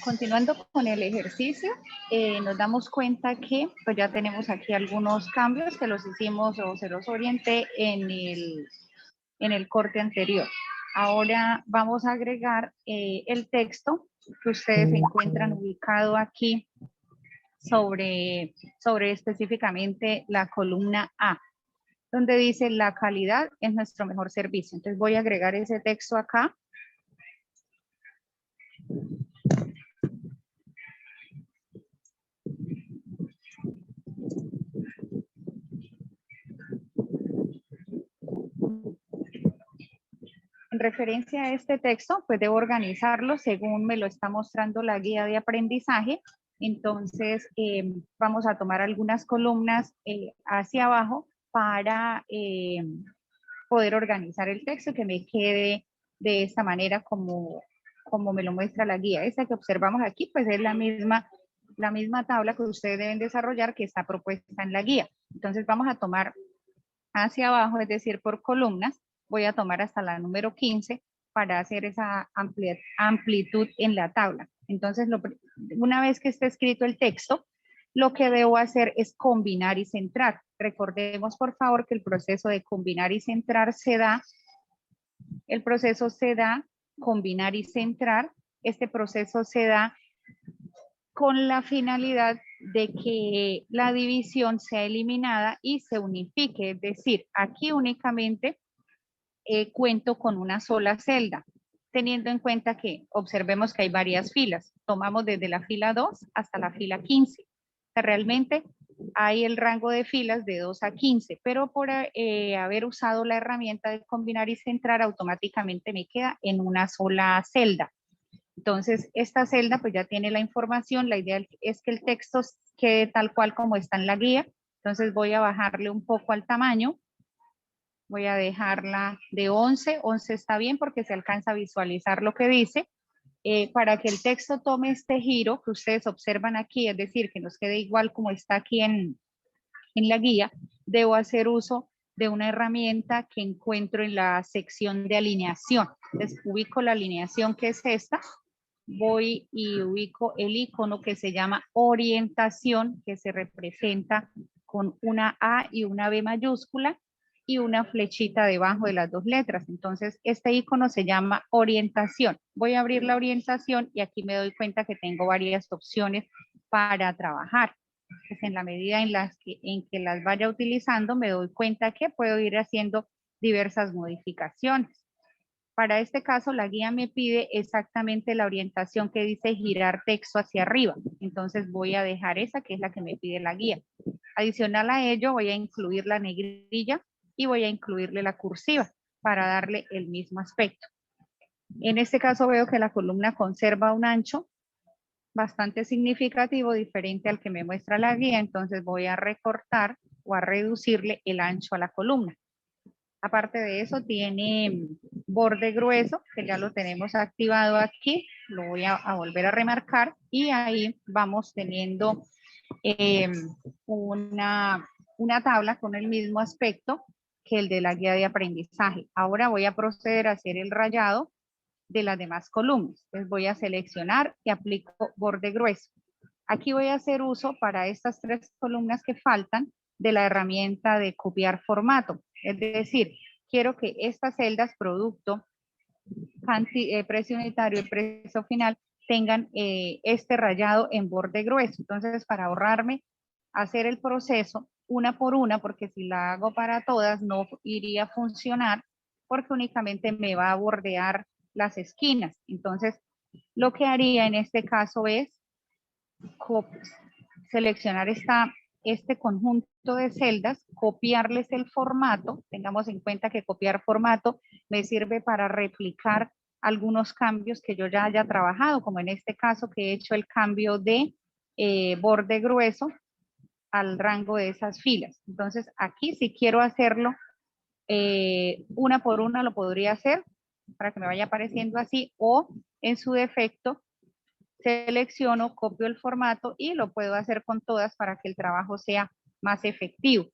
Continuando con el ejercicio, nos damos cuenta que pues ya tenemos aquí algunos cambios que los hicimos o se los orienté en el corte anterior. Ahora vamos a agregar el texto que ustedes encuentran ubicado aquí sobre específicamente la columna A, donde dice la calidad es nuestro mejor servicio. Entonces voy a agregar ese texto acá. En referencia a este texto, pues debo organizarlo según me lo está mostrando la guía de aprendizaje. Entonces, vamos a tomar algunas columnas hacia abajo para poder organizar el texto que me quede de esta manera como me lo muestra la guía. Esta que observamos aquí, pues es la misma tabla que ustedes deben desarrollar que está propuesta en la guía. Entonces, vamos a tomar hacia abajo, es decir, por columnas. Voy a tomar hasta la número 15 para hacer esa amplitud en la tabla. Entonces, una vez que esté escrito el texto, lo que debo hacer es combinar y centrar. Recordemos, por favor, que el proceso de combinar y centrar combinar y centrar. Este proceso se da con la finalidad de que la división sea eliminada y se unifique. Es decir, aquí únicamente cuento con una sola celda, teniendo en cuenta que observemos que hay varias filas. Tomamos desde la fila 2 hasta la fila 15. O sea, realmente hay el rango de filas de 2 a 15, pero por haber usado la herramienta de combinar y centrar, automáticamente me queda en una sola celda. Entonces, esta celda pues ya tiene la información. La idea es que el texto quede tal cual como está en la guía. Entonces voy a bajarle un poco al tamaño. Voy a dejarla de 11. 11 está bien porque se alcanza a visualizar lo que dice. Para que el texto tome este giro que ustedes observan aquí, es decir, que nos quede igual como está aquí en la guía, debo hacer uso de una herramienta que encuentro en la sección de alineación. Entonces, ubico la alineación que es esta. Voy y ubico el icono que se llama orientación, que se representa con una A y una B mayúscula y una flechita debajo de las dos letras. Entonces, este icono se llama orientación. Voy a abrir la orientación y aquí me doy cuenta que tengo varias opciones para trabajar. Pues en la medida en que las vaya utilizando, me doy cuenta que puedo ir haciendo diversas modificaciones. Para este caso, la guía me pide exactamente la orientación que dice girar texto hacia arriba. Entonces voy a dejar esa, que es la que me pide la guía. Adicional a ello, voy a incluir la negrilla y voy a incluirle la cursiva para darle el mismo aspecto. En este caso veo que la columna conserva un ancho bastante significativo, diferente al que me muestra la guía. Entonces voy a recortar o a reducirle el ancho a la columna. Aparte de eso, tiene borde grueso, que ya lo tenemos activado aquí. Lo voy a volver a remarcar y ahí vamos teniendo una tabla con el mismo aspecto que el de la guía de aprendizaje. Ahora voy a proceder a hacer el rayado de las demás columnas. Entonces voy a seleccionar y aplico borde grueso. Aquí voy a hacer uso para estas 3 columnas que faltan de la herramienta de copiar formato. Es decir, quiero que estas celdas, producto, precio unitario y precio final, tengan este rayado en borde grueso. Entonces, para ahorrarme hacer el proceso una por una, porque si la hago para todas no iría a funcionar, porque únicamente me va a bordear las esquinas. Entonces, lo que haría en este caso es seleccionar este conjunto de celdas, copiarles el formato. Tengamos en cuenta que copiar formato me sirve para replicar algunos cambios que yo ya haya trabajado, como en este caso que he hecho el cambio de borde grueso al rango de esas filas. Entonces aquí si quiero hacerlo una por una lo podría hacer para que me vaya apareciendo así, o en su defecto selecciono, copio el formato y lo puedo hacer con todas para que el trabajo sea más efectivo.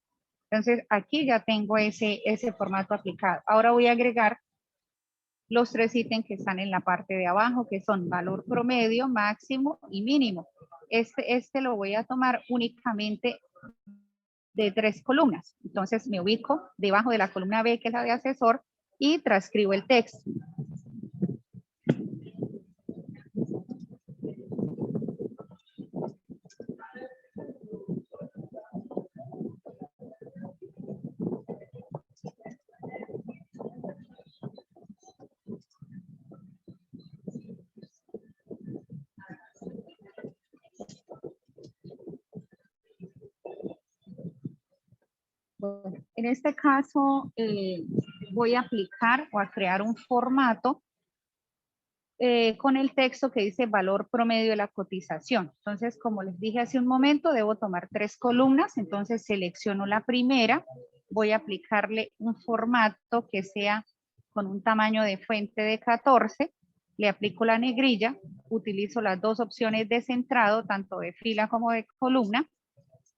Entonces aquí ya tengo ese formato aplicado. Ahora voy a agregar los 3 ítems que están en la parte de abajo, que son valor promedio, máximo y mínimo. Este lo voy a tomar únicamente de 3 columnas. Entonces me ubico debajo de la columna B, que es la de asesor, y transcribo el texto. Bueno, en este caso voy a aplicar o a crear un formato con el texto que dice valor promedio de la cotización. Entonces, como les dije hace un momento, debo tomar 3 columnas. Entonces, selecciono la primera. Voy a aplicarle un formato que sea con un tamaño de fuente de 14. Le aplico la negrilla. Utilizo las 2 opciones de centrado, tanto de fila como de columna.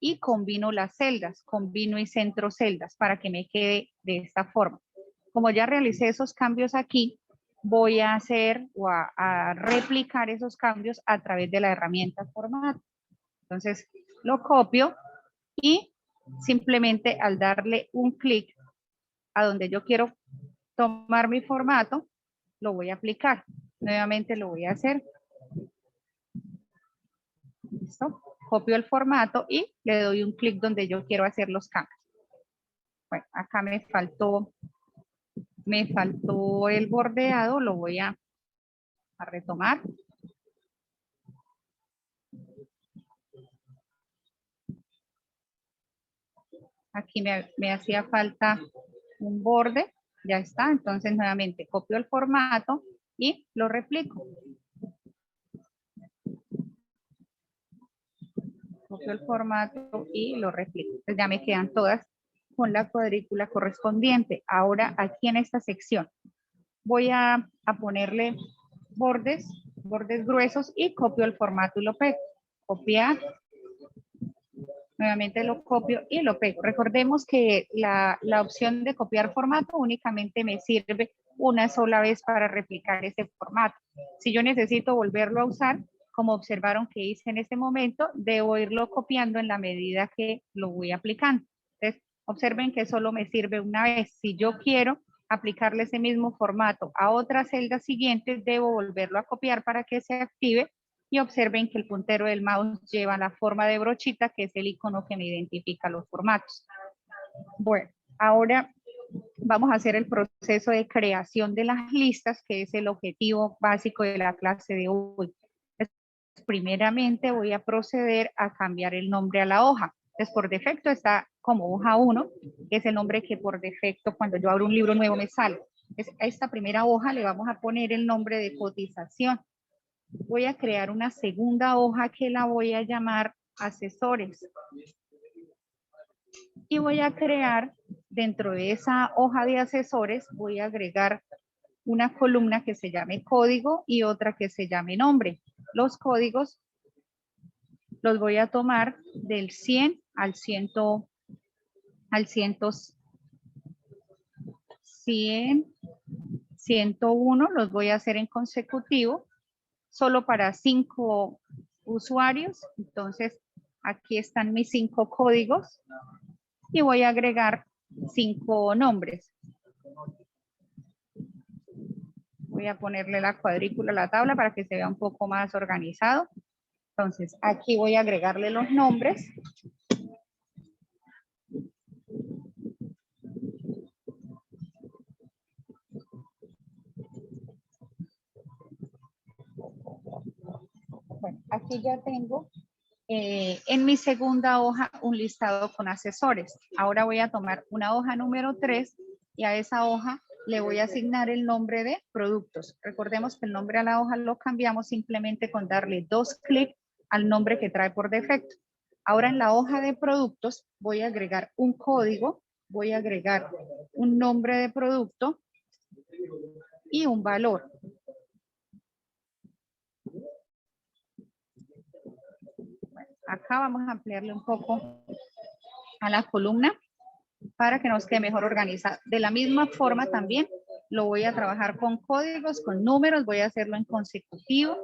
Y combino las celdas, combino y centro celdas para que me quede de esta forma. Como ya realicé esos cambios aquí, voy a hacer o a replicar esos cambios a través de la herramienta formato. Entonces lo copio y simplemente al darle un clic a donde yo quiero tomar mi formato, lo voy a aplicar. Nuevamente lo voy a hacer. ¿Listo? Copio el formato y le doy un clic donde yo quiero hacer los cambios. Bueno, acá me faltó el bordeado, lo voy a retomar. Aquí me hacía falta un borde, ya está. Entonces nuevamente copio el formato y lo replico. Copio el formato y lo replico. Entonces ya me quedan todas con la cuadrícula correspondiente. Ahora aquí en esta sección voy a ponerle bordes gruesos y copio el formato y lo pego. Copiar. Nuevamente lo copio y lo pego. Recordemos que la opción de copiar formato únicamente me sirve una sola vez para replicar ese formato. Si yo necesito volverlo a usar, como observaron que hice en este momento, debo irlo copiando en la medida que lo voy aplicando. Entonces, observen que solo me sirve una vez. Si yo quiero aplicarle ese mismo formato a otras celdas siguientes, debo volverlo a copiar para que se active. Y observen que el puntero del mouse lleva la forma de brochita, que es el icono que me identifica los formatos. Bueno, ahora vamos a hacer el proceso de creación de las listas, que es el objetivo básico de la clase de hoy. Primeramente voy a proceder a cambiar el nombre a la hoja. Entonces, por defecto está como hoja 1, que es el nombre que por defecto cuando yo abro un libro nuevo me sale. Entonces, a esta primera hoja le vamos a poner el nombre de cotización. Voy a crear una segunda hoja que la voy a llamar asesores. Y voy a crear dentro de esa hoja de asesores, voy a agregar una columna que se llame código y otra que se llame nombre. Los códigos los voy a tomar del 100 al 100, 101, los voy a hacer en consecutivo, solo para 5 usuarios. Entonces, aquí están mis 5 códigos y voy a agregar 5 nombres. Voy a ponerle la cuadrícula a la tabla para que se vea un poco más organizado. Entonces, aquí voy a agregarle los nombres. Bueno, aquí ya tengo en mi segunda hoja un listado con asesores. Ahora voy a tomar una hoja número 3 y a esa hoja le voy a asignar el nombre de productos. Recordemos que el nombre a la hoja lo cambiamos simplemente con darle 2 clics al nombre que trae por defecto. Ahora en la hoja de productos voy a agregar un código, voy a agregar un nombre de producto y un valor. Acá vamos a ampliarle un poco a la columna para que nos quede mejor organizada. De la misma forma también Lo voy a trabajar con códigos, con números, voy a hacerlo en consecutivo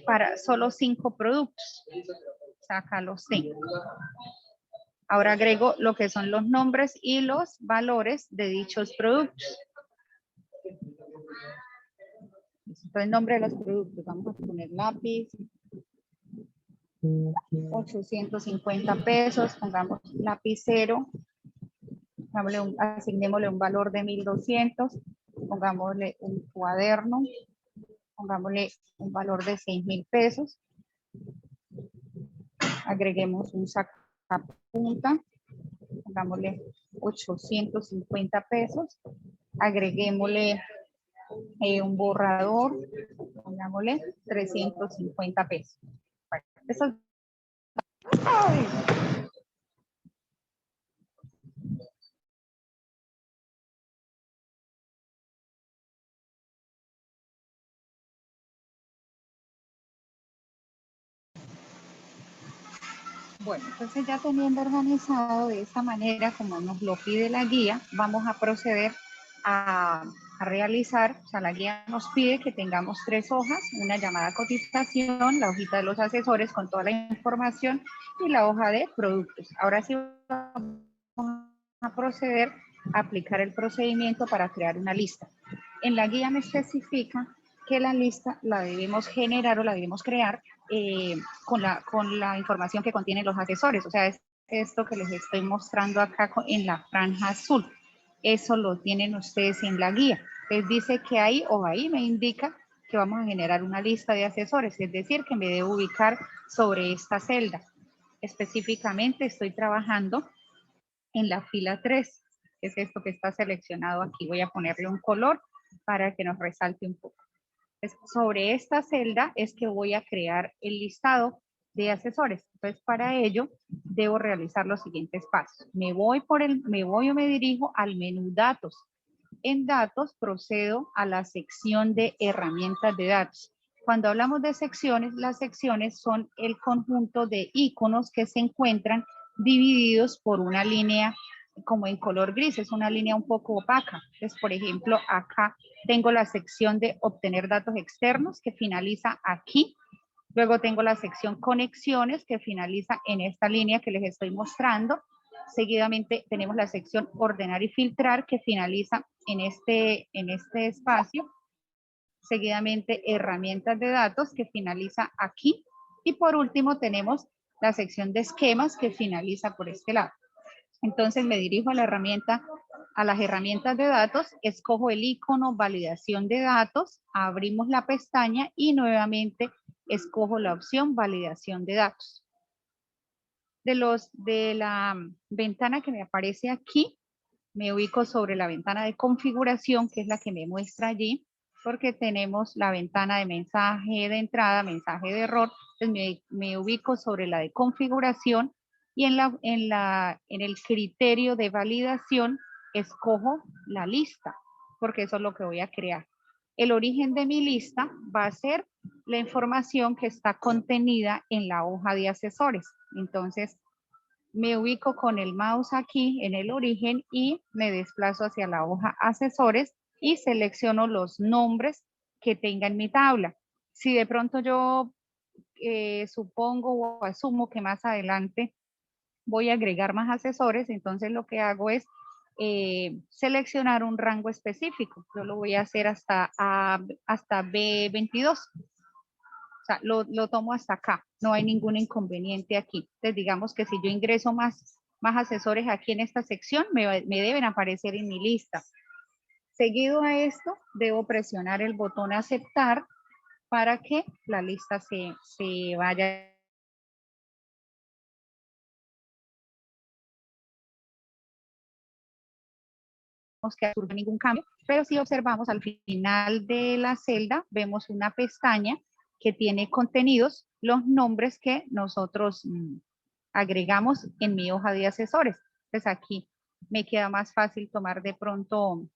para solo 5 productos. Saca los 5. Ahora agrego lo que son los nombres y los valores de dichos productos. Entonces, el nombre de los productos, vamos a poner lápiz, 850 pesos, pongamos lapicero, asignémosle un valor de 1200, pongámosle un cuaderno, pongámosle un valor de 6,000 pesos, agreguemos un sacapunta, pongámosle 850 pesos, agreguémosle un borrador, pongámosle 350 pesos. Bueno, eso es... Bueno, entonces ya teniendo organizado de esta manera, como nos lo pide la guía, vamos a proceder a realizar, o sea, la guía nos pide que tengamos 3 hojas, una llamada cotización, la hojita de los asesores con toda la información y la hoja de productos. Ahora sí vamos a proceder a aplicar el procedimiento para crear una lista. En la guía me especifica que la lista la debemos generar o la debemos crear con la información que contienen los asesores, o sea, es esto que les estoy mostrando acá en la franja azul. Eso lo tienen ustedes en la guía. Les dice que ahí o ahí me indica que vamos a generar una lista de asesores, es decir, que me debo ubicar sobre esta celda. Específicamente estoy trabajando en la fila 3, que es esto que está seleccionado aquí. Voy a ponerle un color para que nos resalte un poco. Sobre esta celda es que voy a crear el listado de asesores. Entonces, para ello, debo realizar los siguientes pasos. Me voy o me dirijo al menú Datos. En Datos, procedo a la sección de herramientas de datos. Cuando hablamos de secciones, las secciones son el conjunto de iconos que se encuentran divididos por una línea como en color gris, es una línea un poco opaca. Entonces, por ejemplo, acá tengo la sección de obtener datos externos que finaliza aquí. Luego tengo la sección conexiones que finaliza en esta línea que les estoy mostrando. Seguidamente tenemos la sección ordenar y filtrar que finaliza en este espacio. Seguidamente herramientas de datos que finaliza aquí. Y por último tenemos la sección de esquemas que finaliza por este lado. Entonces me dirijo a las herramientas de datos, escojo el icono validación de datos, abrimos la pestaña y nuevamente escojo la opción validación de datos. De la ventana que me aparece aquí, me ubico sobre la ventana de configuración, que es la que me muestra allí, porque tenemos la ventana de mensaje de entrada, mensaje de error. Entonces me ubico sobre la de configuración y en el criterio de validación escojo la lista, porque eso es lo que voy a crear. El origen de mi lista va a ser la información que está contenida en la hoja de asesores. Entonces, me ubico con el mouse aquí en el origen y me desplazo hacia la hoja asesores y selecciono los nombres que tenga en mi tabla. Si de pronto yo supongo o asumo que más adelante voy a agregar más asesores, entonces lo que hago es seleccionar un rango específico. Yo lo voy a hacer hasta B22. O sea, lo tomo hasta acá, no hay ningún inconveniente aquí. Entonces, digamos que si yo ingreso más asesores aquí en esta sección, me deben aparecer en mi lista. Seguido a esto, debo presionar el botón aceptar para que la lista se vaya. Que surja ningún cambio, pero si observamos al final de la celda, vemos una pestaña que tiene contenidos, los nombres que nosotros agregamos en mi hoja de asesores. Pues aquí me queda más fácil tomar de pronto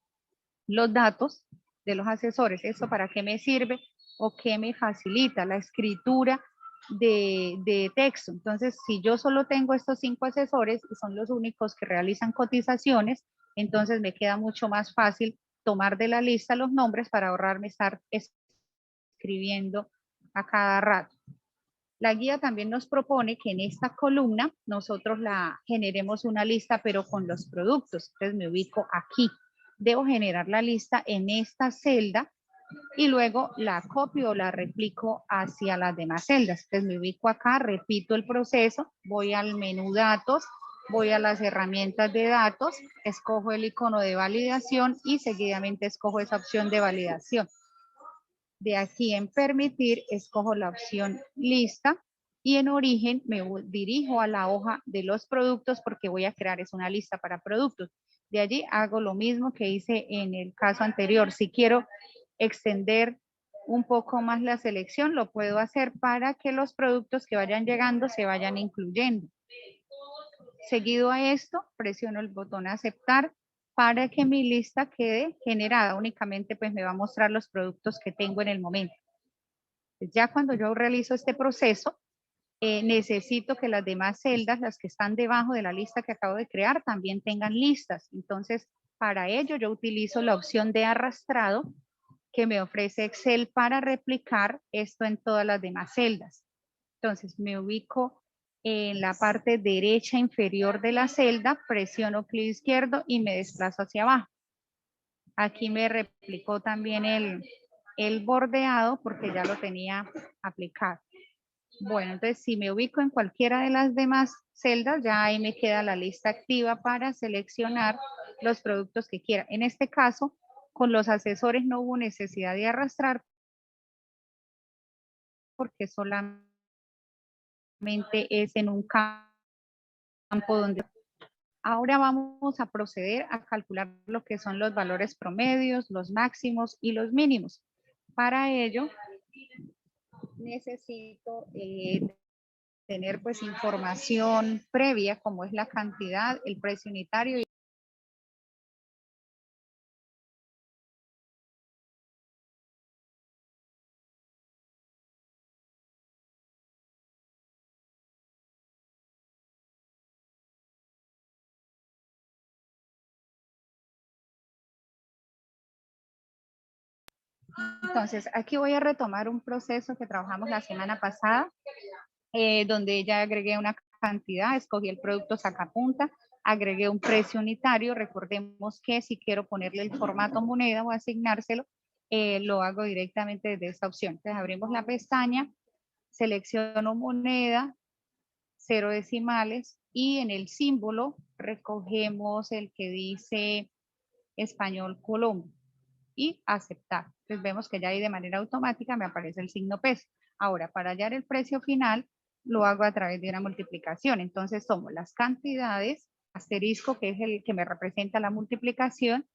los datos de los asesores. ¿Esto para qué me sirve? O qué me facilita la escritura de texto. Entonces, si yo solo tengo estos 5 asesores y son los únicos que realizan cotizaciones, entonces me queda mucho más fácil tomar de la lista los nombres para ahorrarme estar escribiendo a cada rato. La guía también nos propone que en esta columna nosotros la generemos una lista, pero con los productos. Entonces me ubico aquí. Debo generar la lista en esta celda y luego la copio o la replico hacia las demás celdas. Entonces me ubico acá, repito el proceso, voy al menú datos, voy a las herramientas de datos, escojo el icono de validación y seguidamente escojo esa opción de validación. De aquí en permitir, escojo la opción lista y en origen me dirijo a la hoja de los productos porque voy a crear es una lista para productos. De allí hago lo mismo que hice en el caso anterior. Si quiero extender un poco más la selección, lo puedo hacer para que los productos que vayan llegando se vayan incluyendo. Seguido a esto, presiono el botón aceptar para que mi lista quede generada. Únicamente pues me va a mostrar los productos que tengo en el momento. Ya cuando yo realizo este proceso, necesito que las demás celdas, las que están debajo de la lista que acabo de crear, también tengan listas. Entonces, para ello yo utilizo la opción de arrastrado que me ofrece Excel para replicar esto en todas las demás celdas. Entonces, me ubico en la parte derecha inferior de la celda, presiono clic izquierdo y me desplazo hacia abajo. Aquí me replicó también el bordeado porque ya lo tenía aplicado. Bueno, entonces si me ubico en cualquiera de las demás celdas, ya ahí me queda la lista activa para seleccionar los productos que quiera. En este caso, con los asesores no hubo necesidad de arrastrar porque solamente es en un campo donde... Ahora vamos a proceder a calcular lo que son los valores promedios, los máximos y los mínimos. Para ello, necesito tener pues información previa como es la cantidad, el precio unitario. Entonces, aquí voy a retomar un proceso que trabajamos la semana pasada, donde ya agregué una cantidad, escogí el producto sacapunta, agregué un precio unitario. Recordemos que si quiero ponerle el formato moneda o asignárselo, lo hago directamente desde esta opción. Entonces, abrimos la pestaña, selecciono moneda, 0 decimales y en el símbolo recogemos el que dice Español Colombia y aceptar. Entonces vemos que ya ahí de manera automática me aparece el signo peso. Ahora, para hallar el precio final, lo hago a través de una multiplicación. Entonces tomo las cantidades, asterisco, que es el que me representa la multiplicación,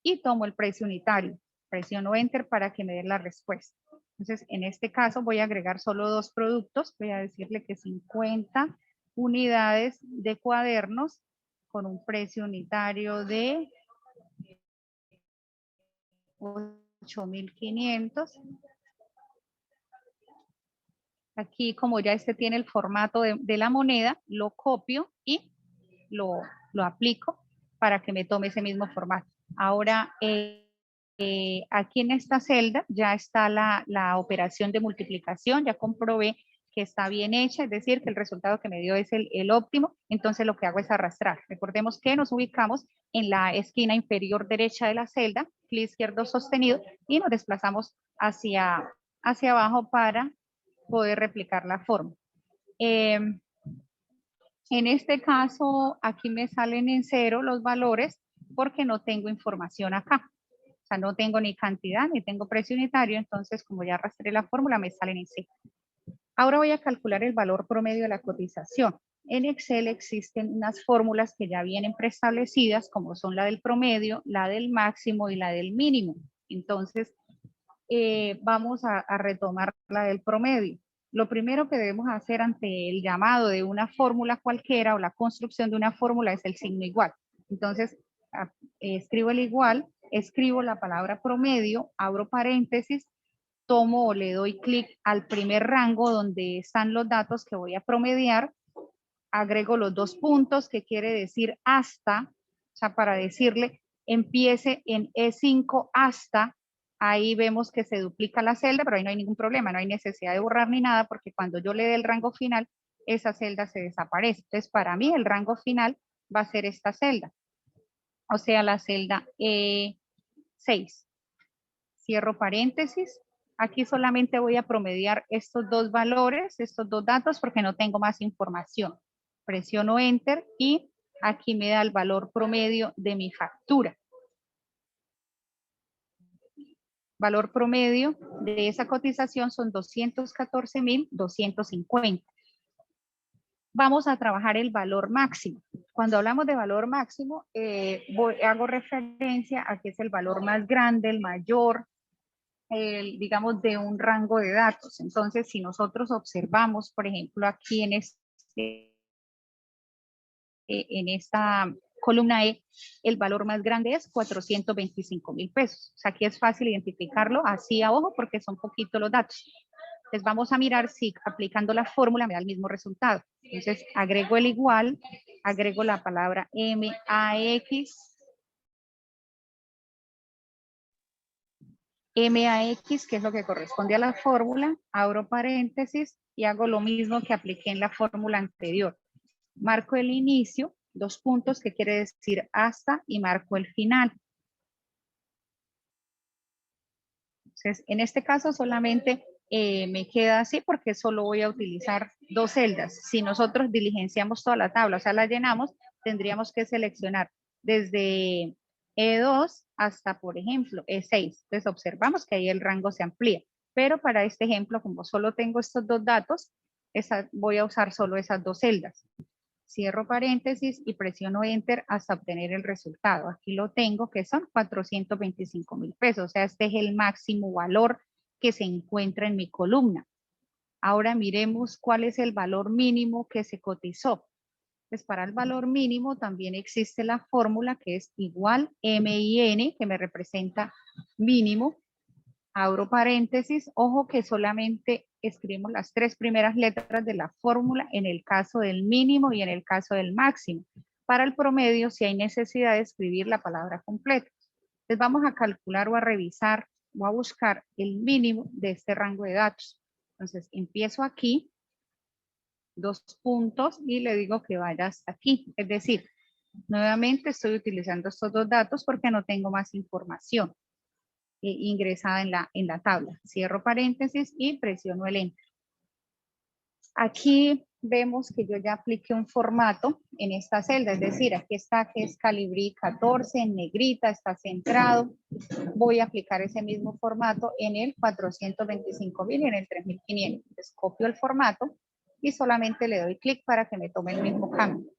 y tomo el precio unitario. Presiono Enter para que me dé la respuesta. Entonces, en este caso voy a agregar solo 2 productos. Voy a decirle que 50 unidades de cuadernos con un precio unitario de 8.500. Aquí, como ya este tiene el formato de la moneda, lo copio y lo aplico para que me tome ese mismo formato. Ahora, aquí en esta celda ya está la operación de multiplicación, ya comprobé que está bien hecha, es decir, que el resultado que me dio es el óptimo, entonces lo que hago es arrastrar. Recordemos que nos ubicamos en la esquina inferior derecha de la celda, clic izquierdo sostenido, y nos desplazamos hacia abajo para poder replicar la forma. En este caso, aquí me salen en 0 los valores porque no tengo información acá. O sea, no tengo ni cantidad ni tengo precio unitario, entonces como ya arrastré la fórmula me salen en 0. Ahora voy a calcular el valor promedio de la cotización. En Excel existen unas fórmulas que ya vienen preestablecidas, como son la del promedio, la del máximo y la del mínimo. Entonces, vamos a retomar la del promedio. Lo primero que debemos hacer ante el llamado de una fórmula cualquiera o la construcción de una fórmula es el signo igual. Entonces, escribo el igual, escribo la palabra promedio, abro paréntesis, tomo o le doy clic al primer rango donde están los datos que voy a promediar, agrego los 2 puntos que quiere decir hasta, o sea, para decirle empiece en E5 hasta, ahí vemos que se duplica la celda, pero ahí no hay ningún problema, no hay necesidad de borrar ni nada, porque cuando yo le dé el rango final, esa celda se desaparece. Entonces, para mí el rango final va a ser esta celda, o sea, la celda E6. Cierro paréntesis. Aquí solamente voy a promediar estos dos valores, estos dos datos, porque no tengo más información. Presiono Enter y aquí me da el valor promedio de mi factura. Valor promedio de esa cotización son 214.250. Vamos a trabajar el valor máximo. Cuando hablamos de valor máximo, hago referencia a que es el valor más grande, el mayor, digamos, de un rango de datos. Entonces, si nosotros observamos, por ejemplo, aquí en esta columna E, el valor más grande es 425.000 pesos. O sea, aquí es fácil identificarlo así a ojo porque son poquitos los datos. Entonces vamos a mirar si aplicando la fórmula me da el mismo resultado. Entonces agrego el igual, agrego la palabra MAX, que es lo que corresponde a la fórmula, abro paréntesis y hago lo mismo que apliqué en la fórmula anterior. Marco el inicio, 2 puntos, que quiere decir hasta, y marco el final. Entonces, en este caso solamente me queda así porque solo voy a utilizar 2 celdas. Si nosotros diligenciamos toda la tabla, o sea, la llenamos, tendríamos que seleccionar desde E2 hasta, por ejemplo, E6. Entonces, observamos que ahí el rango se amplía. Pero para este ejemplo, como solo tengo estos 2 datos, voy a usar solo esas 2 celdas. Cierro paréntesis y presiono Enter hasta obtener el resultado. Aquí lo tengo, que son 425.000 pesos. O sea, este es el máximo valor que se encuentra en mi columna. Ahora miremos cuál es el valor mínimo que se cotizó. Pues para el valor mínimo también existe la fórmula que es igual MIN, que me representa mínimo. Abro paréntesis, ojo que solamente escribimos las 3 primeras letras de la fórmula en el caso del mínimo y en el caso del máximo. Para el promedio, si hay necesidad de escribir la palabra completa. Entonces vamos a calcular o a revisar o a buscar el mínimo de este rango de datos. Entonces empiezo aquí, 2 puntos y le digo que vaya hasta aquí. Es decir, nuevamente estoy utilizando estos 2 datos porque no tengo más información ingresada en la tabla. Cierro paréntesis y presiono el Enter. Aquí vemos que yo ya apliqué un formato en esta celda, es decir, aquí está que es Calibri 14 en negrita, está centrado. Voy a aplicar ese mismo formato en el 425.000 y en el 3.500. Entonces copio el formato y solamente le doy clic para que me tome el mismo cambio.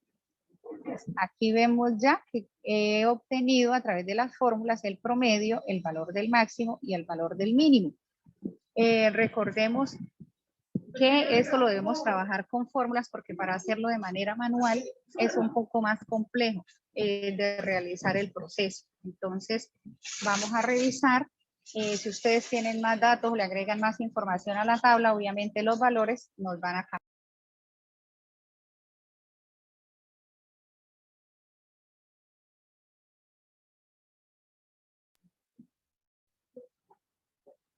Aquí vemos ya que he obtenido a través de las fórmulas el promedio, el valor del máximo y el valor del mínimo. Recordemos que esto lo debemos trabajar con fórmulas porque para hacerlo de manera manual es un poco más complejo de realizar el proceso. Entonces vamos a revisar. Si ustedes tienen más datos o le agregan más información a la tabla, obviamente los valores nos van a cambiar.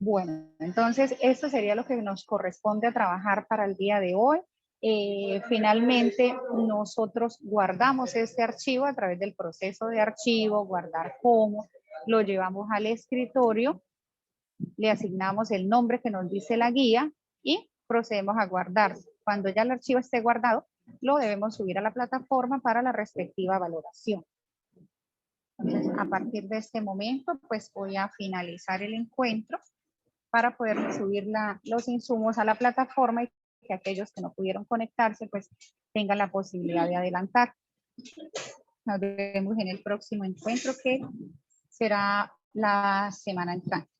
Bueno, entonces esto sería lo que nos corresponde a trabajar para el día de hoy. Finalmente, nosotros guardamos este archivo a través del proceso de archivo, guardar como, lo llevamos al escritorio, le asignamos el nombre que nos dice la guía y procedemos a guardar. Cuando ya el archivo esté guardado, lo debemos subir a la plataforma para la respectiva valoración. Entonces, a partir de este momento, pues voy a finalizar el encuentro para poder subir los insumos a la plataforma y que aquellos que no pudieron conectarse pues tengan la posibilidad de adelantar. Nos vemos en el próximo encuentro que será la semana entrante.